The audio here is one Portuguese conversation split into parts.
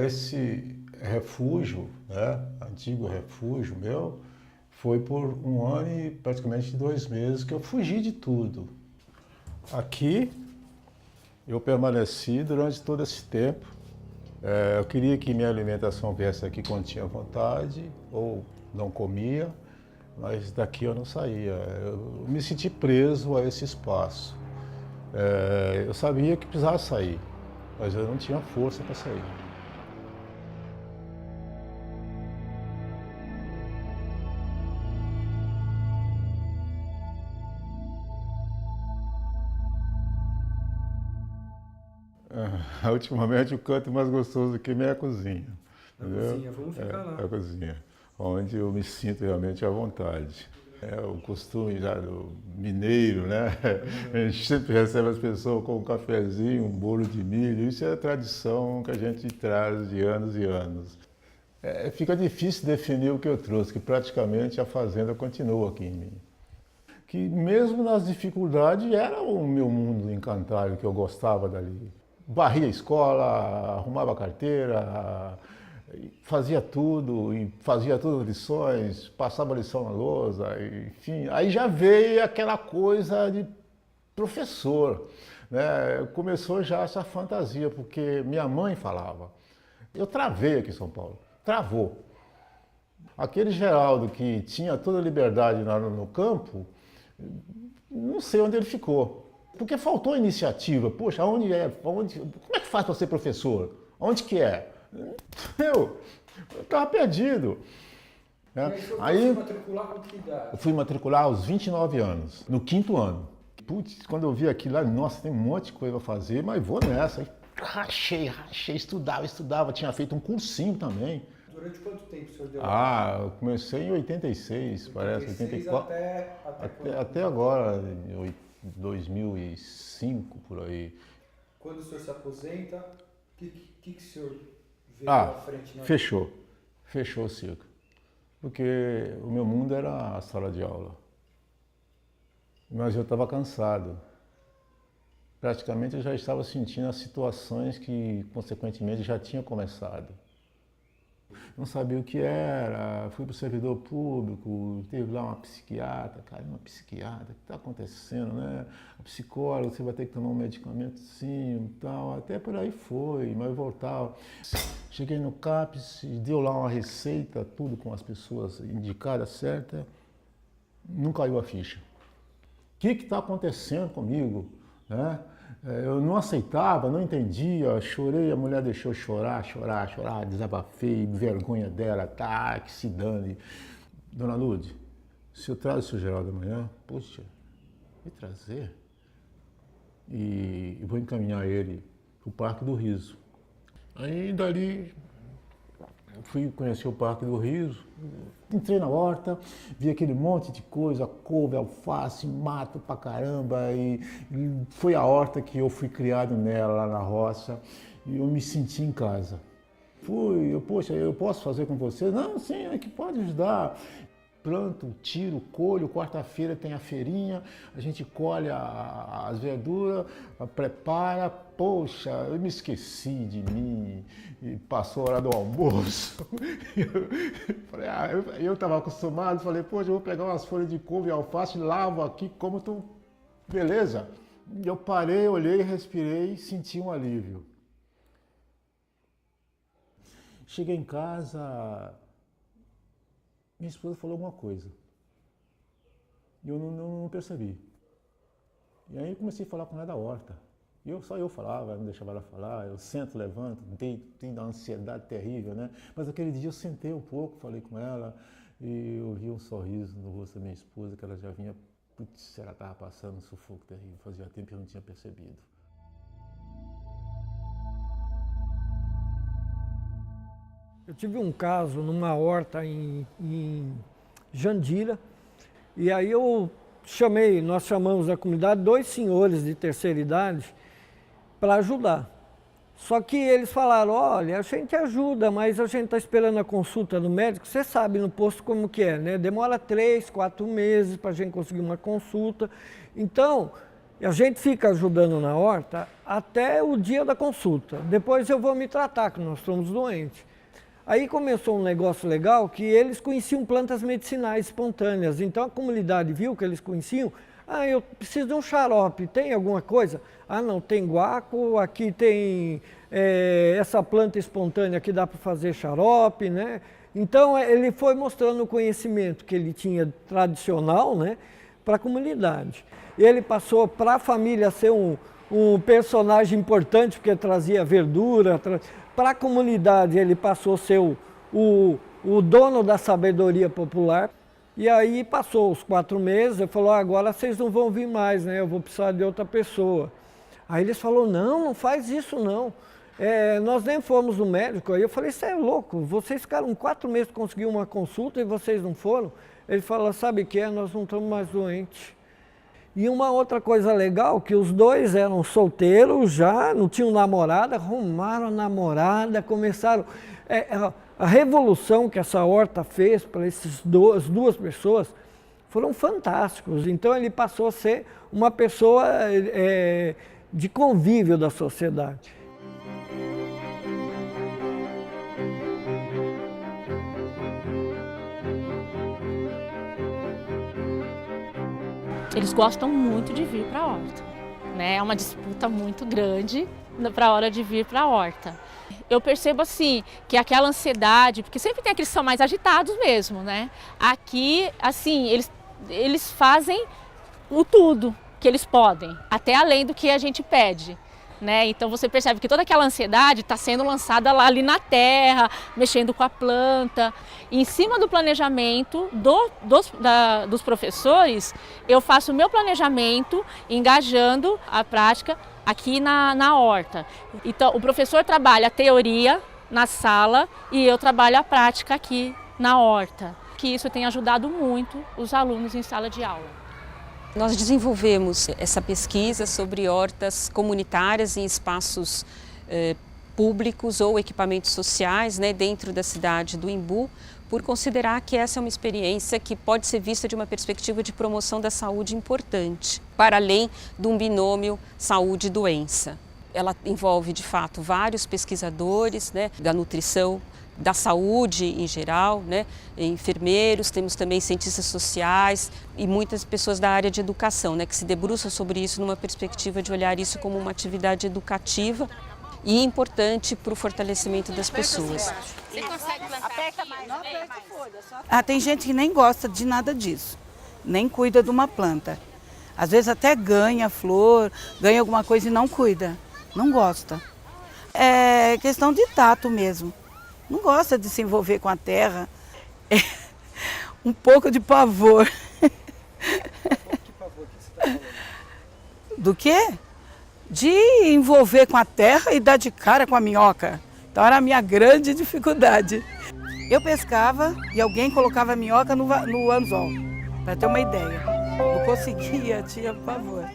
Esse refúgio, né, antigo refúgio meu, foi por 1 ano e praticamente 2 meses que eu fugi de tudo. Aqui eu permaneci durante todo esse tempo. Eu queria que minha alimentação viesse aqui quando tinha vontade, ou não comia, mas daqui eu não saía. Eu me senti preso a esse espaço. Eu sabia que precisava sair, mas eu não tinha força para sair. Ultimamente o canto mais gostoso aqui é a cozinha. Na Entendeu? cozinha, vamos ficar lá. A cozinha, onde eu me sinto realmente à vontade. É o costume já do mineiro, né? A gente sempre recebe as pessoas com um cafezinho, um bolo de milho. Isso é a tradição que a gente traz de anos e anos. Fica difícil definir o que eu trouxe, que praticamente a fazenda continua aqui em mim. Que mesmo nas dificuldades era o meu mundo encantado, que eu gostava dali. Varria a escola, arrumava a carteira, fazia tudo, e fazia todas as lições, passava a lição na lousa, enfim. Aí já veio aquela coisa de professor, né? Começou já essa fantasia, porque minha mãe falava. Eu travei aqui em São Paulo, travou. Aquele Geraldo que tinha toda a liberdade no campo, não sei onde ele ficou. Porque faltou iniciativa. Poxa, como é que faz para ser professor? Onde que é? Eu estava perdido. E aí você foi matricular com que idade? Eu fui matricular aos 29 anos, no 5º ano. Putz, quando eu vi aquilo lá, nossa, tem um monte de coisa a fazer, mas vou nessa. Aí, rachei, estudava. Tinha feito um cursinho também. Durante quanto tempo o senhor deu? Eu comecei em 86, parece, 84. Até quando? agora, 2005, por aí. Quando o senhor se aposenta, o que o senhor vê pela frente? Fechou o ciclo. Porque o meu mundo era a sala de aula. Mas eu estava cansado. Praticamente eu já estava sentindo as situações que, consequentemente, já tinha começado. Não sabia o que era, fui para o servidor público, teve lá uma psiquiatra, o que está acontecendo, né? A psicóloga, você vai ter que tomar um medicamento sim e tal, até por aí foi, mas voltava. Cheguei no CAPS, deu lá uma receita, tudo com as pessoas indicadas certas, não caiu a ficha. O que está acontecendo comigo, né? Eu não aceitava, não entendia, chorei, a mulher deixou chorar, desabafei, vergonha dela, que se dane. Dona Lude, se eu trago o seu Geraldo amanhã, poxa, me trazer? E vou encaminhar ele para o Parque do Riso. Aí dali fui conhecer o Parque do Riso, entrei na horta, vi aquele monte de coisa, couve, alface, mato pra caramba, e foi a horta que eu fui criado nela, lá na roça, e eu me senti em casa. Poxa, eu posso fazer com você? Não, sim, é que pode ajudar. Planto, tiro, colho, quarta-feira tem a feirinha, a gente colhe as verduras, prepara, poxa, eu me esqueci de mim, e passou a hora do almoço. Eu estava acostumado, falei, poxa, eu vou pegar umas folhas de couve e alface, lavo aqui, como tu, beleza. Eu parei, olhei, respirei e senti um alívio. Cheguei em casa, minha esposa falou alguma coisa. E eu não percebi. E aí comecei a falar com ela da horta. Só eu falava, não deixava ela falar. Eu sento, levanto, tenho uma ansiedade terrível, né? Mas aquele dia eu sentei um pouco, falei com ela. E eu vi um sorriso no rosto da minha esposa, que ela já vinha... Putz, ela estava passando um sufoco terrível. Fazia tempo que eu não tinha percebido. Eu tive um caso numa horta em Jandira, e aí nós chamamos da comunidade 2 senhores de terceira idade para ajudar. Só que eles falaram, olha, a gente ajuda, mas a gente está esperando a consulta do médico, você sabe no posto como que é, né? Demora 3, 4 meses para a gente conseguir uma consulta. Então, E a gente fica ajudando na horta até o dia da consulta. Depois eu vou me tratar, que nós somos doentes. Aí começou um negócio legal que eles conheciam plantas medicinais espontâneas. Então a comunidade viu que eles conheciam. Ah, eu preciso de um xarope, tem alguma coisa? Ah, não, tem guaco, aqui tem essa planta espontânea que dá para fazer xarope, né? Então ele foi mostrando o conhecimento que ele tinha tradicional, né, para a comunidade. Ele passou para a família ser um personagem importante, porque trazia verdura. Para a comunidade ele passou a ser o dono da sabedoria popular. E aí passou os 4 meses, ele falou, agora vocês não vão vir mais, né? Eu vou precisar de outra pessoa. Aí eles falaram, não faz isso não. Nós nem fomos no médico. Aí eu falei, você é louco, vocês ficaram 4 meses para conseguir uma consulta e vocês não foram? Ele falou, sabe o que é? Nós não estamos mais doentes. E uma outra coisa legal, que os dois eram solteiros já, não tinham namorada, arrumaram namorada, começaram... A revolução que essa horta fez para essas duas pessoas foram fantásticos. Então ele passou a ser uma pessoa de convívio da sociedade. Eles gostam muito de vir para a horta, né? É uma disputa muito grande para a hora de vir para a horta. Eu percebo assim, que aquela ansiedade, porque sempre tem aqueles que são mais agitados mesmo, né? Aqui, assim, eles fazem o tudo que eles podem, até além do que a gente pede, né? Então você percebe que toda aquela ansiedade está sendo lançada lá ali na terra, mexendo com a planta. E em cima do planejamento dos professores, eu faço o meu planejamento, engajando a prática aqui na horta. Então, o professor trabalha a teoria na sala e eu trabalho a prática aqui na horta. Que isso tem ajudado muito os alunos em sala de aula. Nós desenvolvemos essa pesquisa sobre hortas comunitárias em espaços públicos ou equipamentos sociais, né, dentro da cidade do Embu, por considerar que essa é uma experiência que pode ser vista de uma perspectiva de promoção da saúde importante, para além de um binômio saúde e doença. Ela envolve, de fato, vários pesquisadores, né, da nutrição, da saúde em geral, né, enfermeiros, temos também cientistas sociais e muitas pessoas da área de educação, né, que se debruçam sobre isso numa perspectiva de olhar isso como uma atividade educativa e importante para o fortalecimento das pessoas. Você consegue plantar tem gente que nem gosta de nada disso, nem cuida de uma planta. Às vezes até ganha flor, ganha alguma coisa e não cuida, não gosta. É questão de tato mesmo, não gosta de se envolver com a terra, um pouco de pavor. Que pavor que você está falando? Do quê? De envolver com a terra e dar de cara com a minhoca. Então era a minha grande dificuldade. Eu pescava e alguém colocava a minhoca no anzol, para ter uma ideia. Não conseguia, tinha pavor.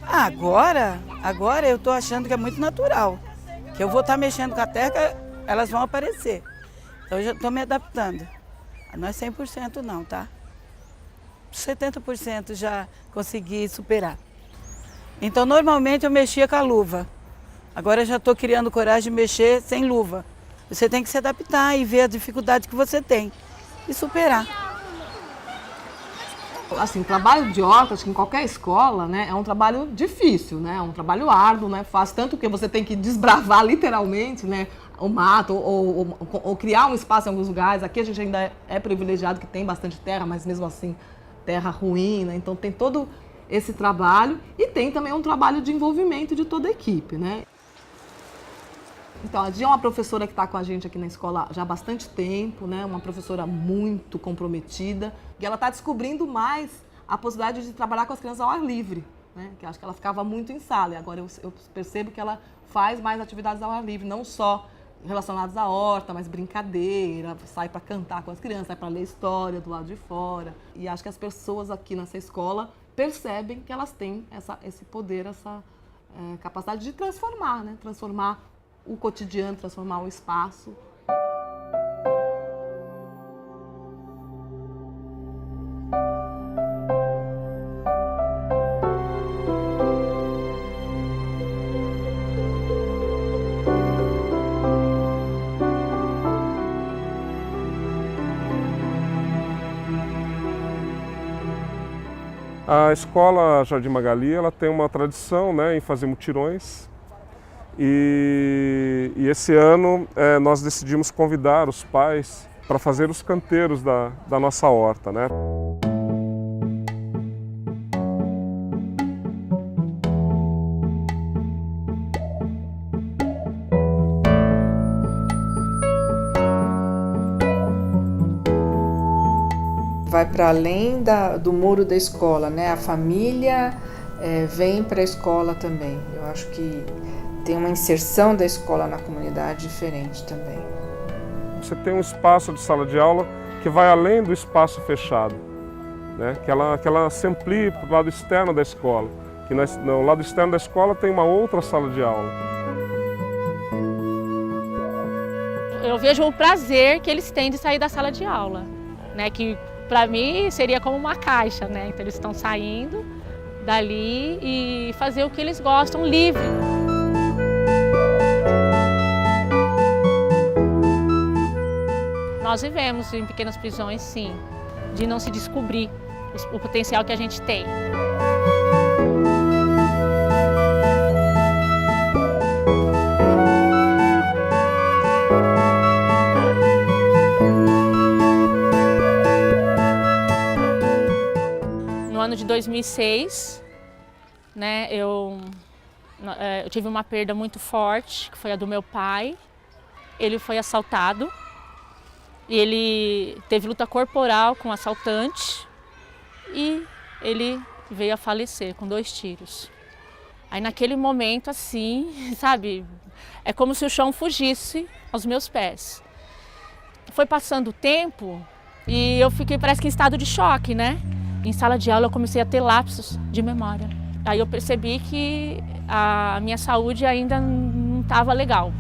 Agora eu estou achando que é muito natural. Que eu vou estar mexendo com a terra, elas vão aparecer. Então eu já estou me adaptando. Não é 100% não, tá? 70% já consegui superar. Então normalmente eu mexia com a luva. Agora eu já estou criando coragem de mexer sem luva. Você tem que se adaptar e ver a dificuldade que você tem e superar. Assim, trabalho de horta, acho que em qualquer escola, né, é um trabalho difícil, né, é um trabalho árduo, né, fácil, tanto que você tem que desbravar literalmente, né, o mato ou criar um espaço em alguns lugares. Aqui a gente ainda é privilegiado que tem bastante terra, mas mesmo assim terra ruim, né, então tem todo esse trabalho e tem também um trabalho de envolvimento de toda a equipe, né. Então, a Gia é uma professora que está com a gente aqui na escola já há bastante tempo, né? Uma professora muito comprometida. E ela está descobrindo mais a possibilidade de trabalhar com as crianças ao ar livre, né? Que acho que ela ficava muito em sala. E agora eu percebo que ela faz mais atividades ao ar livre, não só relacionadas à horta, mas brincadeira, sai para cantar com as crianças, sai para ler história do lado de fora. E acho que as pessoas aqui nessa escola percebem que elas têm esse poder, essa capacidade de transformar, né? Transformar o cotidiano, transformar o espaço. A escola Jardim Magali, ela tem uma tradição, né, em fazer mutirões. E esse ano nós decidimos convidar os pais para fazer os canteiros da nossa horta, né? Vai para além do muro da escola, né? A família vem para a escola também. Eu acho que tem uma inserção da escola na comunidade diferente também. Você tem um espaço de sala de aula que vai além do espaço fechado, né? Que ela se amplie para o lado externo da escola. Que no lado externo da escola tem uma outra sala de aula. Eu vejo o prazer que eles têm de sair da sala de aula, né? Que para mim seria como uma caixa, né? Então eles estão saindo dali e fazer o que eles gostam livre. Nós vivemos em pequenas prisões, sim, de não se descobrir o potencial que a gente tem. No ano de 2006, né, eu tive uma perda muito forte, que foi a do meu pai. Ele foi assaltado e ele teve luta corporal com o assaltante e ele veio a falecer com 2 tiros. Aí naquele momento, assim, sabe, é como se o chão fugisse aos meus pés. Foi passando o tempo e eu fiquei, parece que em estado de choque, né? Em sala de aula eu comecei a ter lapsos de memória. Aí eu percebi que a minha saúde ainda não estava legal.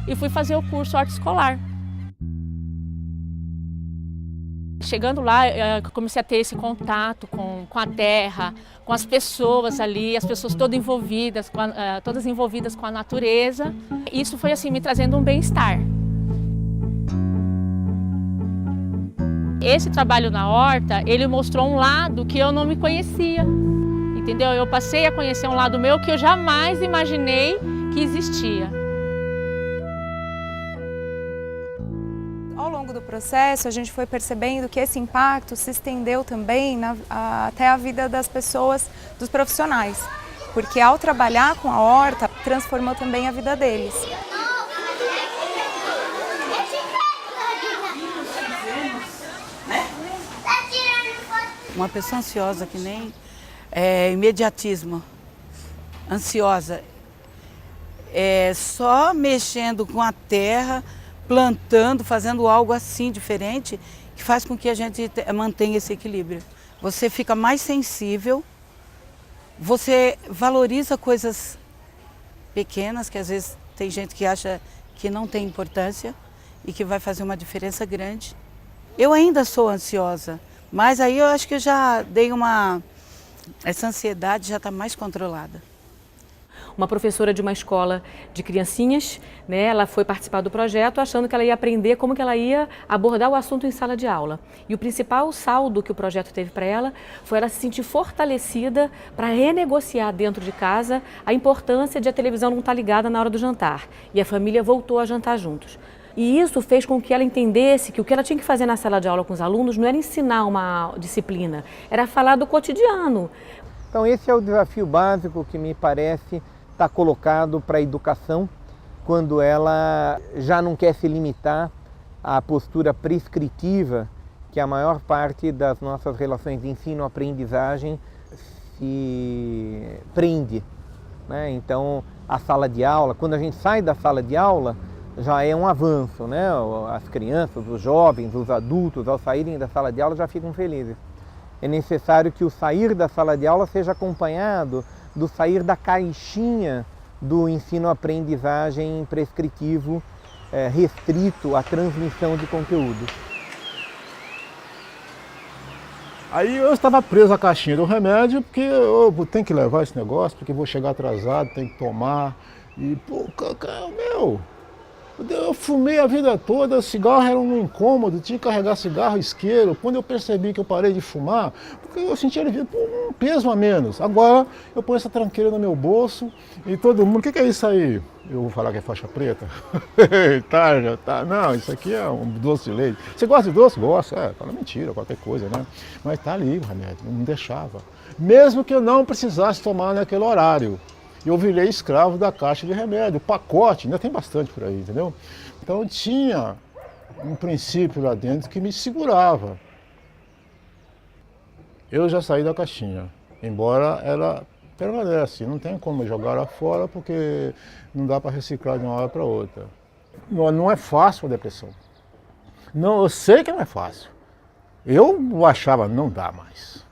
E fui fazer o curso horta escolar. Chegando lá, eu comecei a ter esse contato com a terra, com as pessoas ali, as pessoas todas envolvidas com a natureza. Isso foi assim, me trazendo um bem-estar. Esse trabalho na horta, ele mostrou um lado que eu não me conhecia, entendeu? Eu passei a conhecer um lado meu que eu jamais imaginei que existia. Ao longo do processo, a gente foi percebendo que esse impacto se estendeu também até a vida das pessoas, dos profissionais, porque ao trabalhar com a horta, transformou também a vida deles. Uma pessoa ansiosa que nem imediatismo, ansiosa, só mexendo com a terra, plantando, fazendo algo assim diferente, que faz com que a gente mantenha esse equilíbrio. Você fica mais sensível, você valoriza coisas pequenas, que às vezes tem gente que acha que não tem importância e que vai fazer uma diferença grande. Eu ainda sou ansiosa, mas aí eu acho que eu já dei essa ansiedade já está mais controlada. Uma professora de uma escola de criancinhas, né, ela foi participar do projeto achando que ela ia aprender como que ela ia abordar o assunto em sala de aula. E o principal saldo que o projeto teve para ela foi ela se sentir fortalecida para renegociar dentro de casa a importância de a televisão não estar ligada na hora do jantar. E a família voltou a jantar juntos. E isso fez com que ela entendesse que o que ela tinha que fazer na sala de aula com os alunos não era ensinar uma disciplina, era falar do cotidiano. Então esse é o desafio básico que me parece está colocado para a educação, quando ela já não quer se limitar à postura prescritiva que a maior parte das nossas relações de ensino-aprendizagem se prende, né? Então, a sala de aula, quando a gente sai da sala de aula, já é um avanço, né? As crianças, os jovens, os adultos, ao saírem da sala de aula, já ficam felizes. É necessário que o sair da sala de aula seja acompanhado do sair da caixinha do ensino-aprendizagem prescritivo, restrito à transmissão de conteúdo. Aí eu estava preso à caixinha do remédio, porque eu tenho que levar esse negócio, porque vou chegar atrasado, tenho que tomar. E, pô, Eu fumei a vida toda, cigarro era um incômodo, tinha que carregar cigarro, isqueiro. Quando eu percebi que eu parei de fumar, porque eu sentia um peso a menos. Agora eu ponho essa tranqueira no meu bolso e todo mundo, o que é isso aí? Eu vou falar que é faixa preta? Tá. Não, isso aqui é um doce de leite. Você gosta de doce? Gosto. Fala mentira, qualquer coisa, né? Mas tá ali o remédio, não deixava. Mesmo que eu não precisasse tomar naquele horário. Eu virei escravo da caixa de remédio, o pacote, ainda tem bastante por aí, entendeu? Então tinha um princípio lá dentro que me segurava. Eu já saí da caixinha, embora ela permanece, não tem como jogar ela fora porque não dá para reciclar de uma hora para outra. Não é fácil a depressão. Não, eu sei que não é fácil. Eu achava, não dá mais.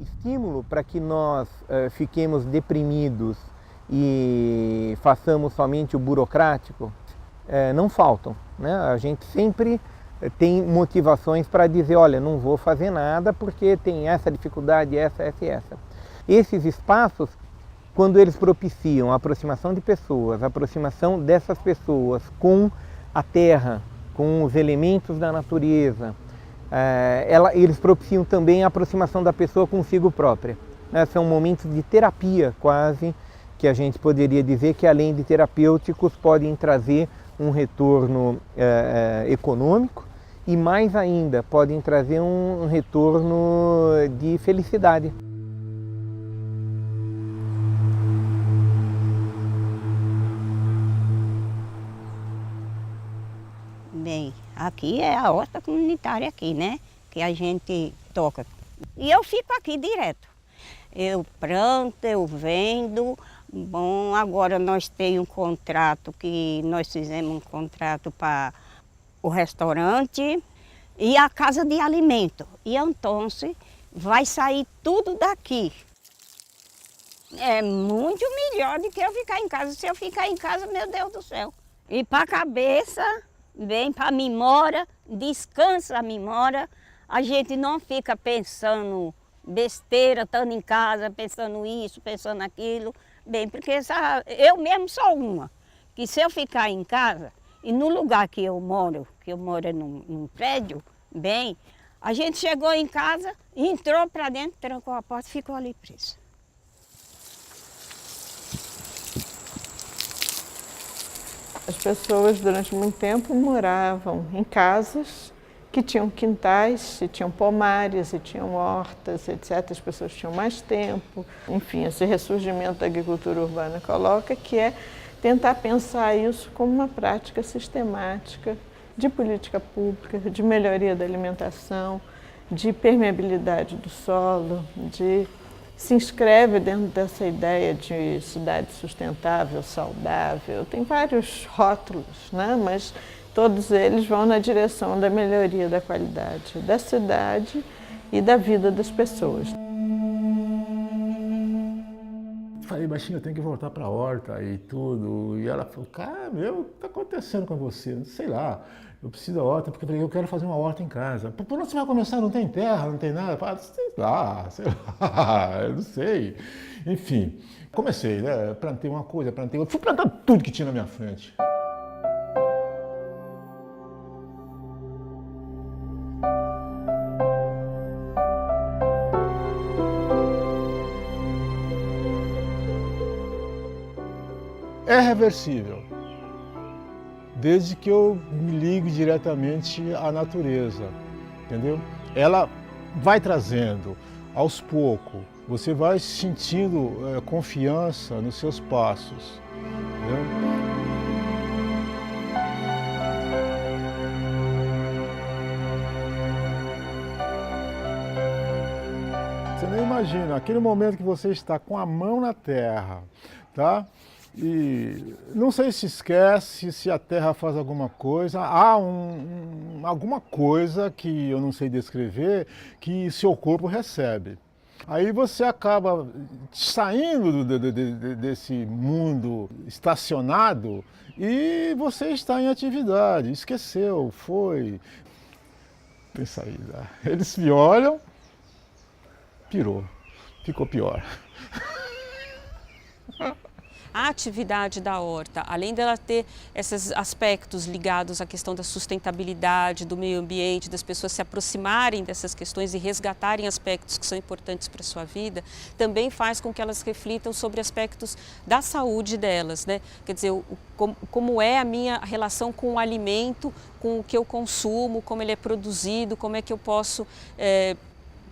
Estímulo para que nós fiquemos deprimidos e façamos somente o burocrático não faltam, né? A gente sempre tem motivações para dizer, olha, não vou fazer nada porque tem essa dificuldade, essa. Esses espaços, quando eles propiciam a aproximação de pessoas, a aproximação dessas pessoas com a terra, com os elementos da natureza, eles propiciam também a aproximação da pessoa consigo própria. São momentos de terapia quase, que a gente poderia dizer que além de terapêuticos podem trazer um retorno econômico e mais ainda podem trazer um retorno de felicidade. Bem, aqui é a horta comunitária aqui, né? Que a gente toca. E eu fico aqui direto. Eu planto, eu vendo. Bom, agora nós temos um contrato nós fizemos um contrato para o restaurante e a casa de alimento. E então vai sair tudo daqui. É muito melhor do que eu ficar em casa. Se eu ficar em casa, meu Deus do céu. E para a cabeça, vem para a memória, descansa a memória. A gente não fica pensando besteira, estando em casa, pensando isso, pensando aquilo. Bem, porque eu mesmo sou uma, que se eu ficar em casa, e no lugar que eu moro num prédio, bem, a gente chegou em casa, entrou para dentro, trancou a porta e ficou ali preso. As pessoas durante muito tempo moravam em casas que tinham quintais, e tinham pomares, e tinham hortas, etc. As pessoas tinham mais tempo. Enfim, esse ressurgimento da agricultura urbana coloca que é tentar pensar isso como uma prática sistemática de política pública, de melhoria da alimentação, de permeabilidade do solo, se inscreve dentro dessa ideia de cidade sustentável, saudável. Tem vários rótulos, né? Mas todos eles vão na direção da melhoria da qualidade da cidade e da vida das pessoas. Falei, baixinho, eu tenho que voltar para a horta e tudo. E ela falou, cara, o que está acontecendo com você? Sei lá, eu preciso da horta porque eu quero fazer uma horta em casa. Por onde você vai começar? Não tem terra, não tem nada? Sei lá, eu não sei. Enfim, comecei, né? Plantei uma coisa, plantei outra. Fui plantando tudo que tinha na minha frente. É reversível, desde que eu me ligue diretamente à natureza, entendeu? Ela vai trazendo, aos poucos, você vai sentindo confiança nos seus passos, entendeu? Você nem imagina, aquele momento que você está com a mão na terra, tá? E não sei se esquece, se a terra faz alguma coisa, há alguma coisa que eu não sei descrever que seu corpo recebe. Aí você acaba saindo desse mundo estacionado e você está em atividade, esqueceu, foi, tem saída. Eles me olham, pirou, ficou pior. a atividade da horta, além dela ter esses aspectos ligados à questão da sustentabilidade, do meio ambiente, das pessoas se aproximarem dessas questões e resgatarem aspectos que são importantes para a sua vida, também faz com que elas reflitam sobre aspectos da saúde delas, né? Quer dizer, como é a minha relação com o alimento, com o que eu consumo, como ele é produzido, como é que eu posso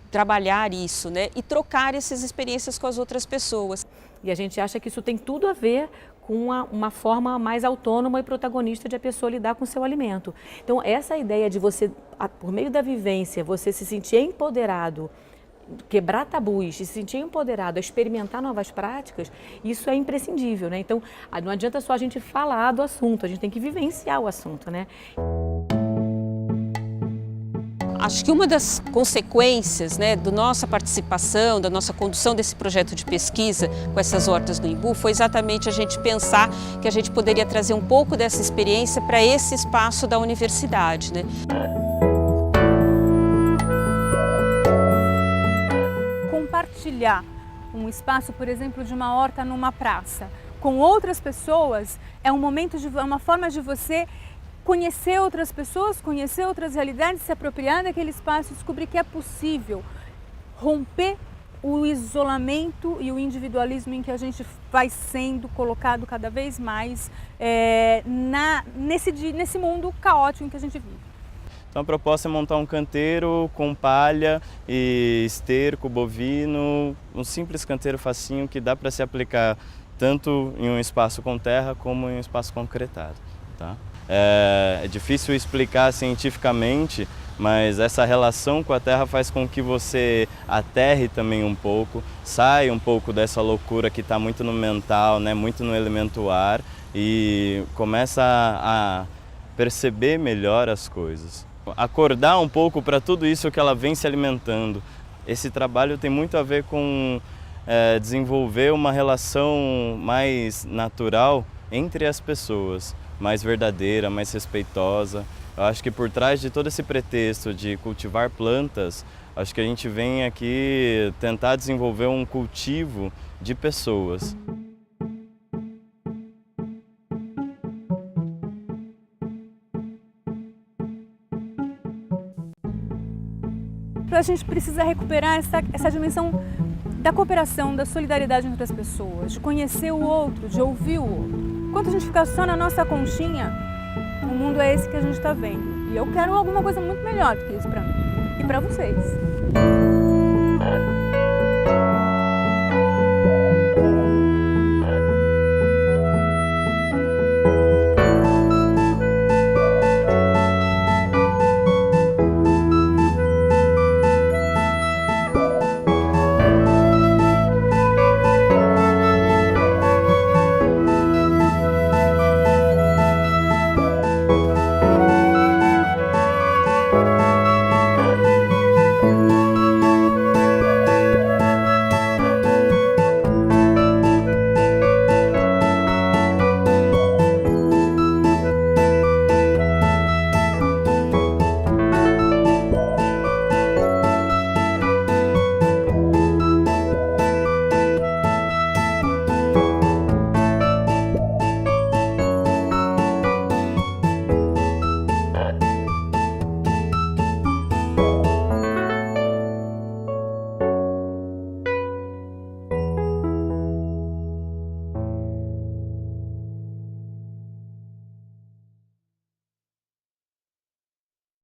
trabalhar isso, né? E trocar essas experiências com as outras pessoas. E a gente acha que isso tem tudo a ver com uma forma mais autônoma e protagonista de a pessoa lidar com o seu alimento. Então, essa ideia de você, por meio da vivência, você se sentir empoderado, quebrar tabus, se sentir empoderado, a experimentar novas práticas, isso é imprescindível, né? Então, não adianta só a gente falar do assunto, a gente tem que vivenciar o assunto, né? Acho que uma das consequências, né, da nossa participação, da nossa condução desse projeto de pesquisa com essas hortas do Imbu foi exatamente a gente pensar que a gente poderia trazer um pouco dessa experiência para esse espaço da universidade, né? Compartilhar um espaço, por exemplo, de uma horta numa praça com outras pessoas é uma forma de você conhecer outras pessoas, conhecer outras realidades, se apropriar daquele espaço e descobrir que é possível romper o isolamento e o individualismo em que a gente vai sendo colocado cada vez mais nesse mundo caótico em que a gente vive. Então a proposta é montar um canteiro com palha e esterco bovino, um simples canteiro facinho que dá para se aplicar tanto em um espaço com terra como em um espaço concretado, tá? É difícil explicar cientificamente, mas essa relação com a terra faz com que você aterre também um pouco, saia um pouco dessa loucura que está muito no mental, né, muito no elemento ar e começa a perceber melhor as coisas. Acordar um pouco para tudo isso que ela vem se alimentando. Esse trabalho tem muito a ver com desenvolver uma relação mais natural entre as pessoas, mais verdadeira, mais respeitosa. Eu acho que por trás de todo esse pretexto de cultivar plantas, acho que a gente vem aqui tentar desenvolver um cultivo de pessoas. A gente precisa recuperar essa dimensão da cooperação, da solidariedade entre as pessoas, de conhecer o outro, de ouvir o outro. Enquanto a gente ficar só na nossa conchinha, o mundo é esse que a gente está vendo. E eu quero alguma coisa muito melhor do que isso para mim e para vocês.